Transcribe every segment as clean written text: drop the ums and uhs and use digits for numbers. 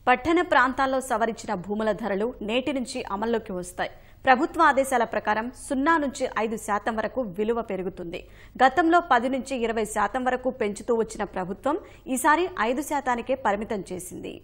పట్టణ ప్రాంతాల్లో సవరించిన భూముల ధరలు నేటి నుంచి అమల్లోకి వస్తాయి. ప్రభుత్వ ఆదేశాల ప్రకారం 0 నుంచి 5% వరకు విలువ పెరుగుతుంది. గతంలో 10 నుంచి 20% వరకు పెంచుతూ వచ్చిన ప్రభుత్వం ఈసారి 5%కే పరిమితం చేసింది.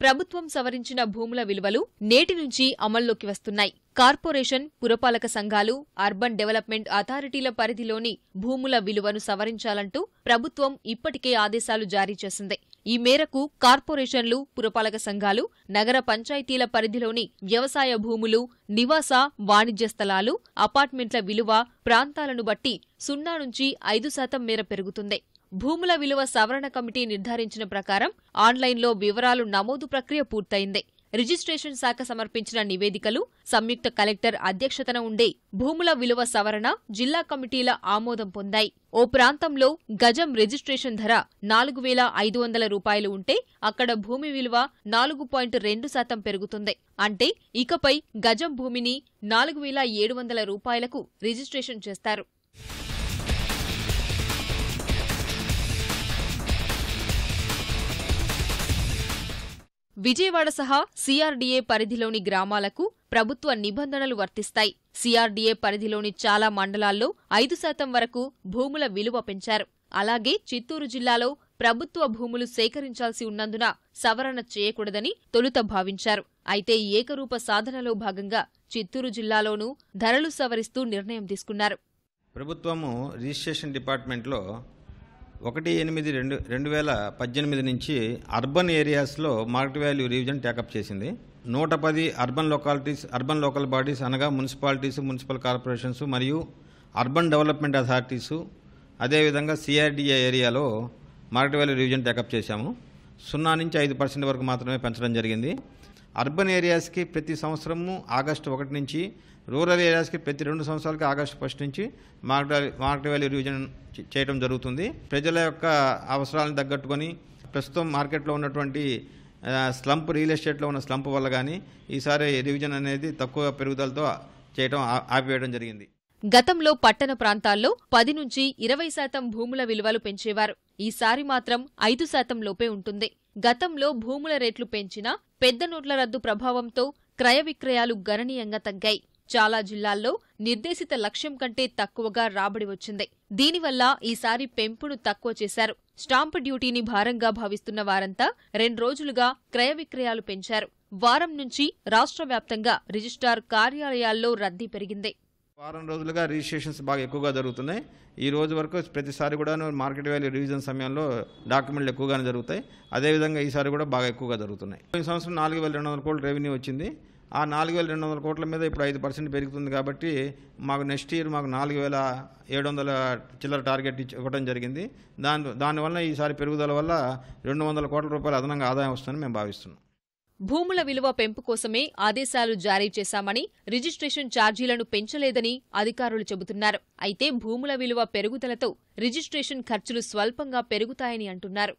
ప్రభుత్వం సవరించిన భూముల విలువలు నేటి నుంచి అమల్లోకి వస్తున్నాయి. కార్పొరేషన్, పురపాలక సంఘాలు, అర్బన్ డెవలప్మెంట్ అథారిటీల పరిధిలోని భూముల విలువను సవరించాలంటూ ప్రభుత్వం ఇప్పటికే ఆదేశాలు జారీ చేసింది. ఈ మేరకు కార్పొరేషన్లు, పురపాలక సంఘాలు, నగర పంచాయతీల పరిధిలోని వ్యవసాయ భూములు, నివాస, వాణిజ్య స్థలాలు, అపార్ట్మెంట్ల విలువ ప్రాంతాలను బట్టి 0 నుంచి 5% మేర పెరుగుతుంది. భూముల విలువ సవరణ కమిటీ నిర్ధారించిన ప్రకారం ఆన్లైన్లో వివరాలు నమోదు ప్రక్రియ పూర్తయింది. రిజిస్ట్రేషన్ శాఖ సమర్పించిన నివేదికలు, సంయుక్త కలెక్టర్ అధ్యక్షతన ఉండే భూముల విలువ సవరణ జిల్లా కమిటీల ఆమోదం పొందాయి. ఓ ప్రాంతంలో గజం రిజిస్ట్రేషన్ ధర 4,500 రూపాయలు ఉంటే అక్కడ భూమి విలువ 4.2% పెరుగుతుంది. అంటే ఇకపై గజం భూమిని 4,700 రూపాయలకు రిజిస్ట్రేషన్ చేస్తారు. విజయవాడ సహా సిఆర్డీఏ పరిధిలోని గ్రామాలకు ప్రభుత్వ నిబంధనలు వర్తిస్తాయి. సిఆర్డీఏ పరిధిలోని చాలా మండలాల్లో 5% వరకు భూముల విలువ పెంచారు. అలాగే చిత్తూరు జిల్లాలో ప్రభుత్వ భూములు సేకరించాల్సి ఉన్నందున సవరణ చేయకూడదని తొలుత భావించారు. అయితే ఏకరూప సాధనలో భాగంగా చిత్తూరు జిల్లాలోనూ ధరలు సవరిస్తూ నిర్ణయం తీసుకున్నారు. ప్రభుత్వము రిజిస్ట్రేషన్ డిపార్ట్మెంట్లో 1/8/2018 నుంచి అర్బన్ ఏరియాస్లో మార్కెట్ వాల్యూ రివిజన్ టేకప్ చేసింది. 110 అర్బన్ లోకల్ బాడీస్ అనగా మున్సిపాలిటీస్, మున్సిపల్ కార్పొరేషన్స్ మరియు అర్బన్ డెవలప్మెంట్ అథారిటీసు, అదేవిధంగా సిఆర్డీఏ ఏరియాలో మార్కెట్ వాల్యూ రివిజన్ టేకప్ చేశాము. 0 నుంచి 5% వరకు మాత్రమే పెంచడం జరిగింది. అర్బన్ ఏరియాస్కి ప్రతి సంవత్సరము ఆగస్టు 1 నుంచి, రూరల్ ఏరియాస్కి ప్రతి 2 సంవత్సరాలకి ఆగస్టు 1 నుంచి మార్కెట్ వాల్యూ రివిజన్ చేయడం జరుగుతుంది. ప్రజల యొక్క అవసరాలను తగ్గట్టుకొని ప్రస్తుతం మార్కెట్లో ఉన్నటువంటి రియల్ ఎస్టేట్లో ఉన్న స్లంప్ వల్ల కానీ ఈసారి రివిజన్ అనేది తక్కువ పెరుగుదలతో చేయడం ఆపివేయడం జరిగింది. గతంలో పట్టణ ప్రాంతాల్లో 10 నుంచి 20% భూముల విలువలు పెంచేవారు. ఈసారి మాత్రం 5% లోపే ఉంటుంది. గతంలో భూముల రేట్లు పెంచినా పెద్ద నోట్ల రద్దు ప్రభావంతో క్రయ విక్రయాలు గణనీయంగా తగ్గాయి. చాలా జిల్లాల్లో నిర్దేశిత లక్ష్యం కంటే తక్కువగా రాబడి వచ్చింది. దీనివల్ల ఈసారి పెంపును తక్కువ చేశారు. స్టాంపు డ్యూటీని భారంగా భావిస్తున్న వారంతా 2 రోజులుగా క్రయ విక్రయాలు పెంచారు. వారం నుంచి రాష్ట్ర వ్యాప్తంగా రిజిస్ట్రార్ కార్యాలయాల్లో రద్దీ పెరిగింది. వారం రోజులుగా రిజిస్ట్రేషన్స్ బాగా ఎక్కువగా జరుగుతున్నాయి. ఈ రోజు వరకు ప్రతిసారి కూడా మార్కెట్ వాల్యూ రివిజన్ సమయంలో డాక్యుమెంట్లు ఎక్కువగానే జరుగుతాయి. అదేవిధంగా ఈసారి కూడా బాగా ఎక్కువగా జరుగుతున్నాయి. ఈ సంవత్సరం 4,200 కోట్ల రెవెన్యూ వచ్చింది. ఆ 4,200 కోట్ల మీద ఇప్పుడు 5% పెరుగుతుంది. కాబట్టి మాకు నెక్స్ట్ ఇయర్ 4,700 చిల్లర టార్గెట్ ఇవ్వడం జరిగింది. దానివల్ల ఈసారి పెరుగుదల వల్ల 200 కోట్ల రూపాయల అదనంగా ఆదాయం వస్తుందని మేము భావిస్తున్నాం. భూముల విలువ పెంపు కోసమే ఆదేశాలు జారీ చేశామని, రిజిస్ట్రేషన్ ఛార్జీలను పెంచలేదని అధికారులు చెబుతున్నారు. అయితే భూముల విలువ పెరుగుదలతో రిజిస్ట్రేషన్ ఖర్చులు స్వల్పంగా పెరుగుతాయని అంటున్నారు.